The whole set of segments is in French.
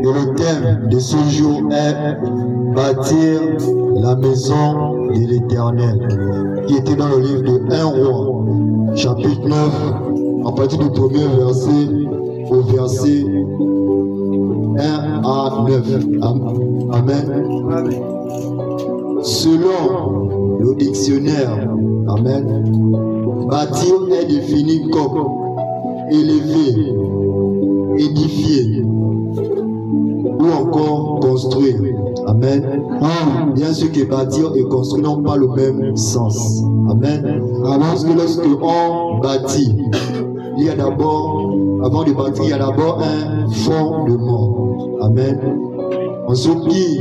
Et le thème de ce jour est bâtir la maison de l'Éternel, qui était dans le livre de 1 Roi, chapitre 9, à partir du premier verset au verset 1 à 9. Amen. Selon le dictionnaire, amen, bâtir est défini comme élever, édifier ou encore construire. Amen. Bien sûr que bâtir et construire n'ont pas le même sens. Amen. Parce que lorsque on bâtit, il y a d'abord, avant de bâtir, il y a d'abord un fondement. Amen. Ensuite, qui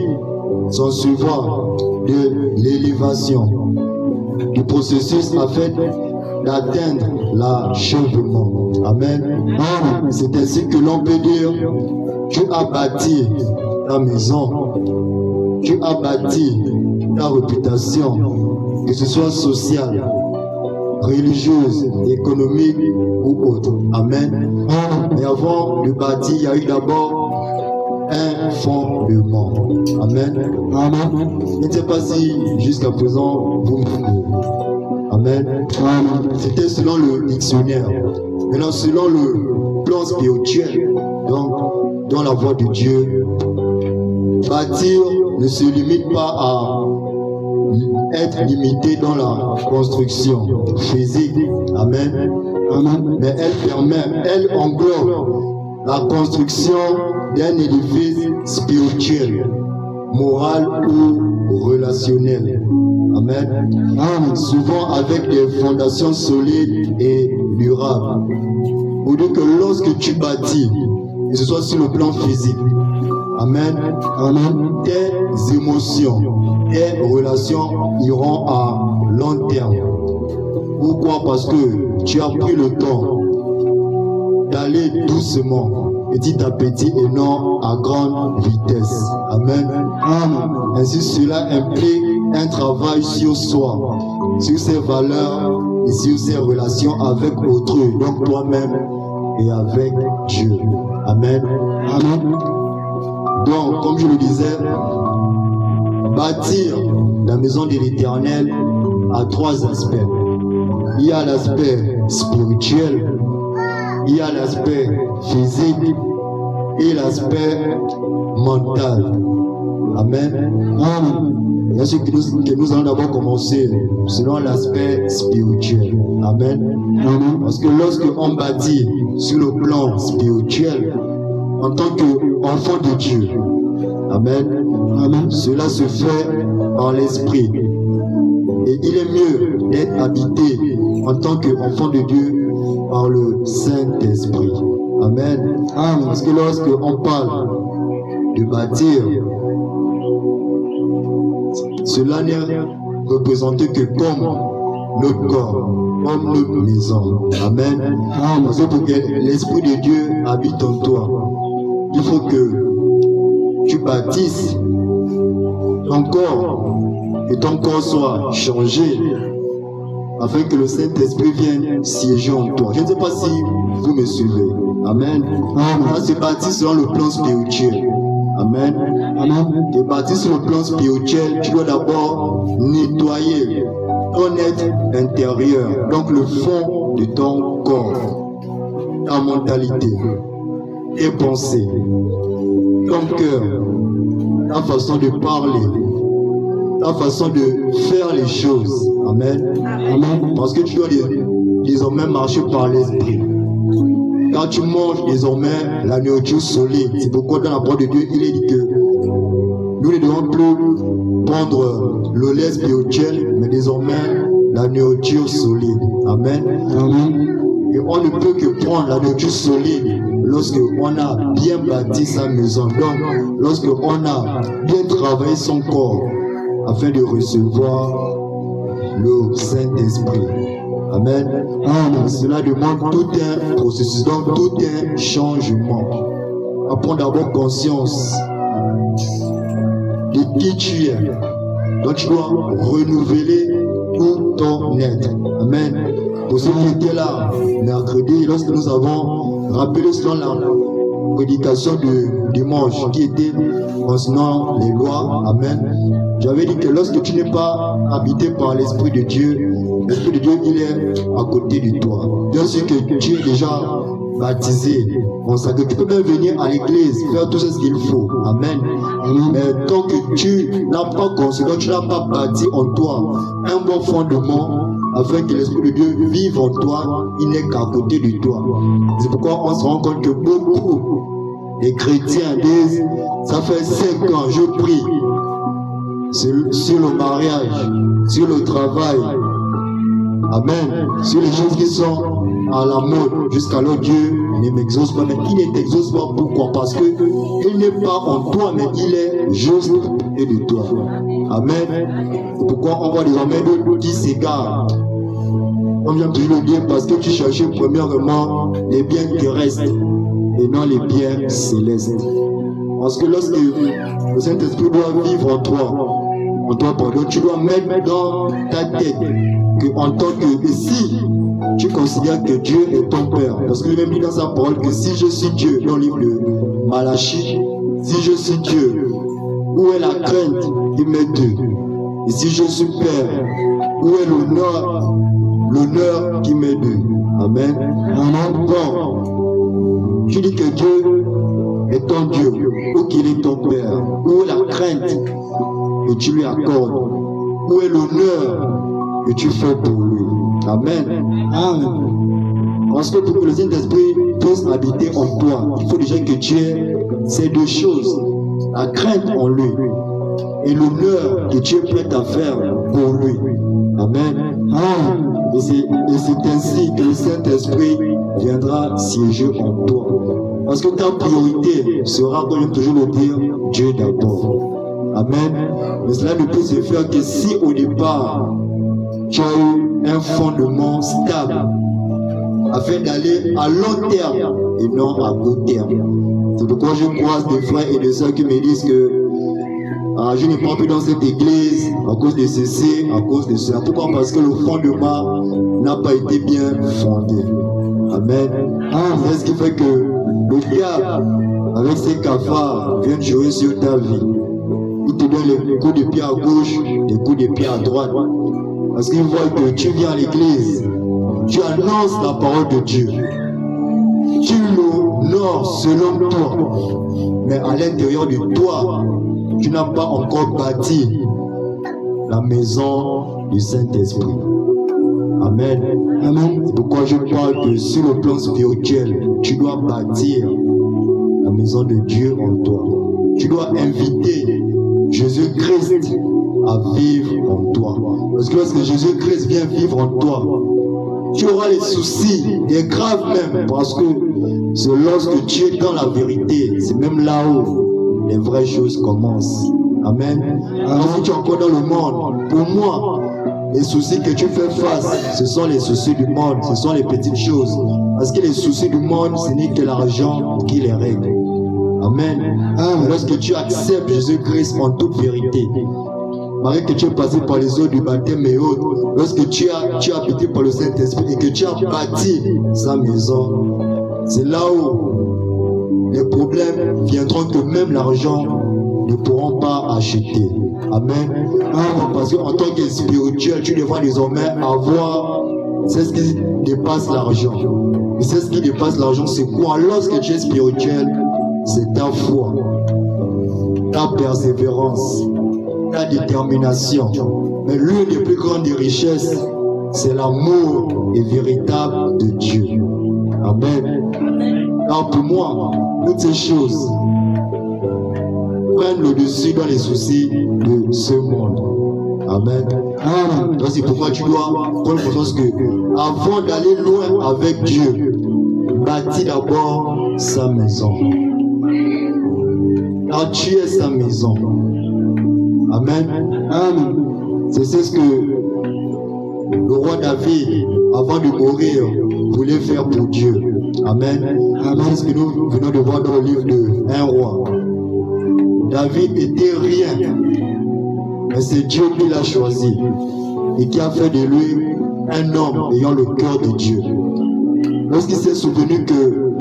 s'en suivant de l'élévation du processus afin d'atteindre l'achèvement. Amen. C'est ainsi que l'on peut dire: tu as bâti ta maison, tu as bâti ta réputation, que ce soit sociale, religieuse, économique ou autre. Amen. Et avant de bâtir, il y a eu d'abord un fondement. Amen. Amen. Je ne sais pas si jusqu'à présent vous me suivez. Amen. C'était selon le dictionnaire. Maintenant, selon le plan spirituel, donc dans la voie de Dieu, bâtir ne se limite pas à être limité dans la construction physique. Amen. Amen. Mais elle englobe la construction d'un édifice spirituel, moral ou relationnel. Amen. Amen. Souvent avec des fondations solides et durables. Pour dire que lorsque tu bâtis, que ce soit sur le plan physique, amen, amen, tes émotions, tes relations iront à long terme. Pourquoi? Parce que tu as pris le temps d'aller doucement, petit à petit et non à grande vitesse. Amen. Amen. Ainsi, cela implique un travail sur soi, sur ses valeurs et sur ses relations avec autrui, donc toi-même et avec Dieu. Amen. Amen. Donc, comme je le disais, bâtir la maison de l'Éternel a trois aspects. Il y a l'aspect spirituel, il y a l'aspect physique et l'aspect mental. Amen. Amen. Bien sûr que nous allons d'abord commencer selon l'aspect spirituel. Amen. Amen. Parce que lorsque on bâtit sur le plan spirituel, en tant qu'enfant de Dieu, amen, amen, cela se fait par l'esprit. Et il est mieux d'être habité en tant qu'enfant de Dieu par le Saint-Esprit. Amen. Amen. Parce que lorsque on parle de bâtir, cela n'est représenté que comme notre corps, comme notre maison. Amen. Amen. Parce que pour que l'Esprit de Dieu habite en toi, il faut que tu bâtisses ton corps, que ton corps soit changé, afin que le Saint-Esprit vienne siéger en toi. Je ne sais pas si vous me suivez. Amen. On se bâtit sur le plan spirituel. Amen. Amen. Tu bâtis sur le plan spirituel, tu dois d'abord nettoyer ton être intérieur, donc le fond de ton corps, ta mentalité, tes pensées, ton cœur, ta façon de parler, ta façon de faire les choses. Amen. Amen. Parce que tu dois désormais marcher par l'esprit. Quand tu manges désormais la nourriture solide, c'est pourquoi dans la parole de Dieu, il est dit que nous ne devons plus prendre le lait spirituel, mais désormais la nourriture solide. Amen. Amen. Et on ne peut que prendre la nourriture solide lorsque on a bien bâti sa maison. Donc, lorsque on a bien travaillé son corps afin de recevoir le Saint-Esprit. Amen. Amen. Cela demande tout un processus, donc tout un changement. À prendre d'abord conscience de qui tu es. Donc tu dois renouveler tout ton être. Amen. Pour ceux qui étaient là mercredi, lorsque nous avons rappelé selon la prédication de dimanche qui était concernant les lois. Amen. J'avais dit que lorsque tu n'es pas habité par l'Esprit de Dieu, l'Esprit de Dieu, il est à côté de toi. Bien sûr que tu es déjà baptisé, consacré. Tu peux même venir à l'église, faire tout ce qu'il faut. Amen. Mais tant que tu n'as pas considéré, tu n'as pas bâti en toi un bon fondement, afin que l'Esprit de Dieu vive en toi, il n'est qu'à côté de toi. C'est pourquoi on se rend compte que beaucoup de chrétiens disent, ça fait 5 ans, je prie sur le mariage, sur le travail, amen, sur les choses qui sont à la mode, jusqu'alors Dieu ne m'exauce pas. Mais il ne t'exauce pas, pourquoi? Parce que il n'est pas en toi, mais il est juste et de toi. Amen. C'est pourquoi on voit désormais de 10 égards. On vient toujours le dire, parce que tu cherchais premièrement les biens terrestres et non les biens célestes. Parce que lorsque le Saint-Esprit doit vivre en toi, pardon, tu dois mettre dans ta tête que en tant que si tu considères que Dieu est ton Père, parce que lui-même dit dans sa parole que si je suis Dieu, dans le livre de Malachie, si je suis Dieu, où est la crainte qui m'est due? Et si je suis Père, où est l'honneur qui m'est dû? Amen. Amen. Bon, tu dis que Dieu est ton Dieu, ou qu'il est ton Père, où est la crainte que tu lui accordes, où est l'honneur que tu fais pour lui? Amen. Amen. Parce que pour que le Saint-Esprit puisse habiter en toi, il faut déjà que tu aies ces deux choses, la crainte en lui et l'honneur que tu es prêt à faire pour lui. Amen. Amen. Et c'est ainsi que le Saint-Esprit viendra siéger en toi. Parce que ta priorité sera, comme je toujours le dire, Dieu d'abord. Amen. Mais cela ne peut se faire que si au départ, tu as eu un fondement stable, afin d'aller à long terme et non à court terme. C'est pourquoi je croise des frères et des sœurs qui me disent que je ne prends plus dans cette église à cause de ceci, à cause de cela. Pourquoi? Parce que le fondement n'a pas été bien fondé. Amen. C'est ce qui fait que le diable, avec ses cafards, vient jouer sur ta vie. Il te donne les coups de pied à gauche, les coups de pied à droite. Parce qu'il voit que tu viens à l'église, tu annonces la parole de Dieu. Tu l'honores selon toi. Mais à l'intérieur de toi, tu n'as pas encore bâti la maison du Saint-Esprit. Amen. Amen. C'est pourquoi je parle que sur le plan spirituel, tu dois bâtir la maison de Dieu en toi. Tu dois inviter Jésus-Christ à vivre en toi. Parce que lorsque Jésus-Christ vient vivre en toi, tu auras les soucis, des graves même, parce que c'est lorsque tu es dans la vérité, c'est même là où les vraies choses commencent. Amen. Alors si tu es encore dans le monde, pour moi, les soucis que tu fais face, ce sont les soucis du monde, ce sont les petites choses. Parce que les soucis du monde, ce n'est que l'argent qui les règle. Amen. Lorsque tu acceptes Jésus-Christ en toute vérité, malgré que tu es passé par les eaux du baptême et autres, lorsque tu es habité par le Saint-Esprit et que tu as bâti sa maison, c'est là où les problèmes viendront que même l'argent ne pourront pas acheter. Amen. Parce qu'en tant que spirituel, tu devras désormais avoir, c'est ce qui dépasse l'argent. Et c'est ce qui dépasse l'argent, c'est quoi? Lorsque tu es spirituel, c'est ta foi, ta persévérance, ta détermination. Mais l'une des plus grandes richesses, c'est l'amour et véritable de Dieu. Amen. Alors pour moi, toutes ces choses prennent le dessus dans les soucis de ce monde. Amen. Donc c'est pourquoi tu dois prendre conscience que avant d'aller loin avec Dieu, bâtis d'abord sa maison. Car tu es sa maison. Amen. C'est ce que le roi David, avant de mourir, voulait faire pour Dieu. Amen. C'est ce que nous venons de voir dans le livre de 1 roi. David était rien, mais c'est Dieu qui l'a choisi et qui a fait de lui un homme ayant le cœur de Dieu. Lorsqu'il s'est souvenu que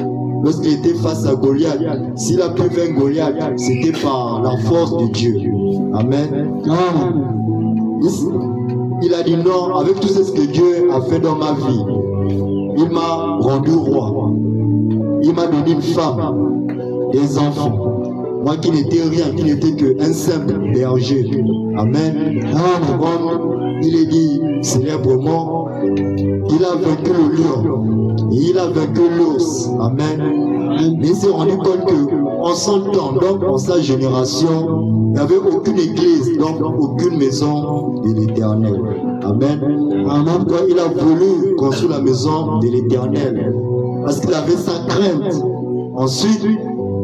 lorsqu'il était face à Goliath, s'il a pu vaincre Goliath, c'était par la force de Dieu. Amen. Il a dit non, avec tout ce que Dieu a fait dans ma vie, il m'a rendu roi. Il m'a donné une femme, des enfants. Moi qui n'étais rien, qui n'étais qu'un simple berger. Amen. Il est dit célèbrement, il a vaincu le lion et il a vaincu l'ours. Amen. Mais il s'est rendu compte qu'en son temps, donc en sa génération, il n'y avait aucune église, donc aucune maison de l'Éternel. Amen. Amen. Quand il a voulu construire la maison de l'Éternel, parce qu'il avait sa crainte. Ensuite,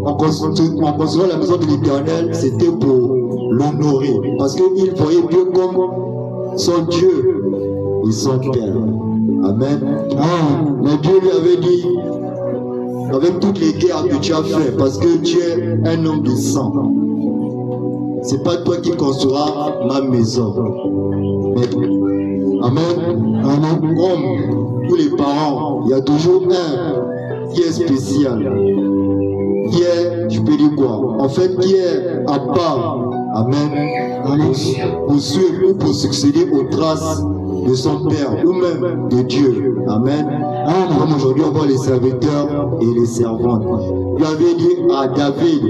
en construisant la maison de l'Éternel, c'était pour l'honorer. Parce qu'il voyait Dieu comme son Dieu et son Père. Amen. Mais Dieu lui avait dit, avec toutes les guerres que tu as fait, parce que tu es un homme de sang, c'est pas toi qui construiras ma maison. Mais, amen. Amen. Comme tous les parents, il y a toujours un qui est spécial, qui est, je peux dire quoi, en fait, qui est à part. Amen. Pour suivre ou pour succéder aux traces de son Père ou même de Dieu. Amen. Comme aujourd'hui on voit les serviteurs et les servantes. Il avait dit à David,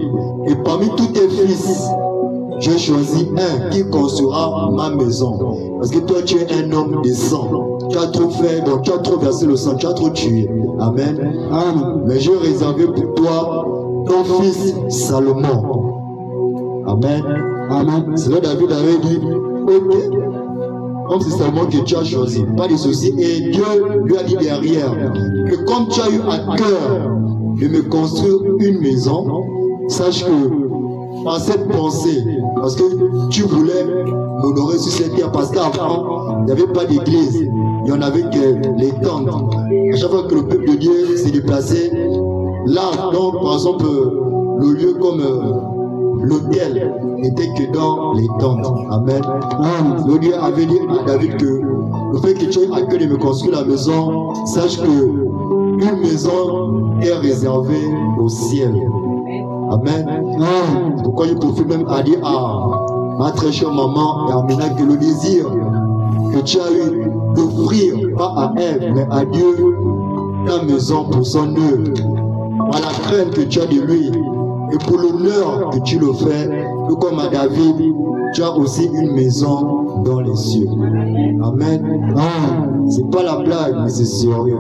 et parmi tous tes fils, j'ai choisi un qui construira ma maison. Parce que toi tu es un homme de sang. Tu as trop fait, donc tu as trop versé le sang, tu as trop tué. Amen. Mais j'ai réservé pour toi ton fils Salomon. Amen. Amen. C'est là David avait dit, ok, comme c'est Salomon que tu as choisi, pas de souci. Et Dieu lui a dit derrière que comme tu as eu à cœur de me construire une maison, sache que par cette pensée, parce que tu voulais m'honorer sur cette terre, parce qu'avant, il n'y avait pas d'église, il n'y en avait que les tentes. À chaque fois que le peuple de Dieu s'est déplacé, là, donc, par exemple, le lieu comme l'hôtel n'était que dans les tentes. Amen. Le Dieu avait dit à David que le fait que tu aies à cœur de me construire la maison, sache que une maison est réservée au ciel. Amen. C'est pourquoi je profite même à dire à ma très chère maman et à Mina que le désir que tu as eu d'offrir, pas à elle, mais à Dieu, ta maison pour son œuvre, à la crainte que tu as de lui, et pour l'honneur que tu le fais, tout comme à David, tu as aussi une maison dans les cieux. Amen. C'est pas la blague, mais c'est sérieux.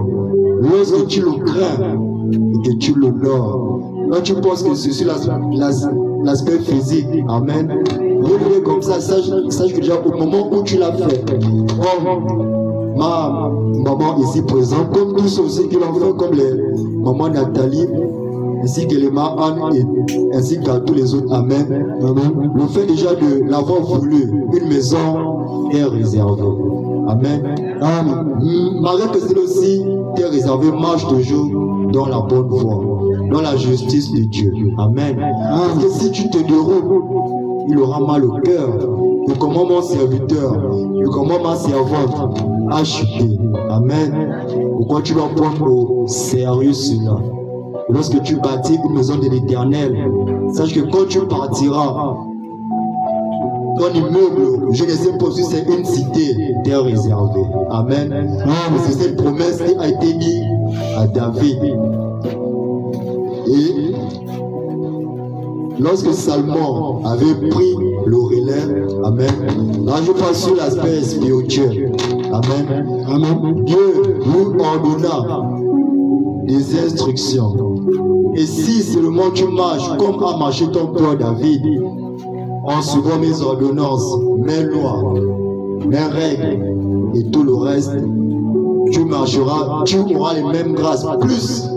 Lorsque tu le crains et que tu l'honores, quand tu penses que c'est sur l'aspect physique, amen, revenez comme ça, sache que déjà au moment où tu l'as fait, ma maman ici présente, comme tous ceux aussi qui l'ont fait, comme les mamans Nathalie, ainsi que les mamans Anne, ainsi qu'à tous les autres, amen. Le fait déjà de l'avoir voulu, une maison est réservée. Amen. Malgré que c'est aussi t'es réservé, marche toujours dans la bonne voie, dans la justice de Dieu. Amen. Parce que si tu te déroules, il aura mal au cœur. Et comment mon serviteur, et comment ma servante a chuté. Amen. Pourquoi tu dois prendre au sérieux cela? Et lorsque tu bâtis une maison de l'Éternel, sache que quand tu partiras, ton immeuble, je ne sais pas si c'est une cité, t'es réservé. Amen. C'est cette promesse qui a été dite à David. Et lorsque Salomon avait pris le relais, amen, là je passe sur l'aspect spirituel. Amen. Amen. Dieu nous ordonna des instructions. Et si seulement tu marches comme a marché ton père David, en suivant mes ordonnances, mes lois, mes règles et tout le reste, tu marcheras, tu auras les mêmes grâces, plus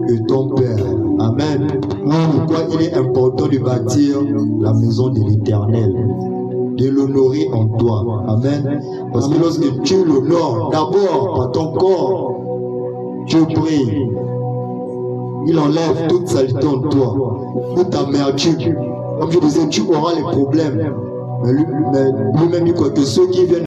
que ton Père. Amen. Pourquoi il est important de bâtir la maison de l'Éternel, de l'honorer en toi. Amen. Parce que lorsque tu l'honores, d'abord par ton corps, tu pries. Il enlève toute saleté en toi, toute amertume. Comme je disais, tu auras les problèmes. Mais lui-même dit quoi? Que ceux qui viennent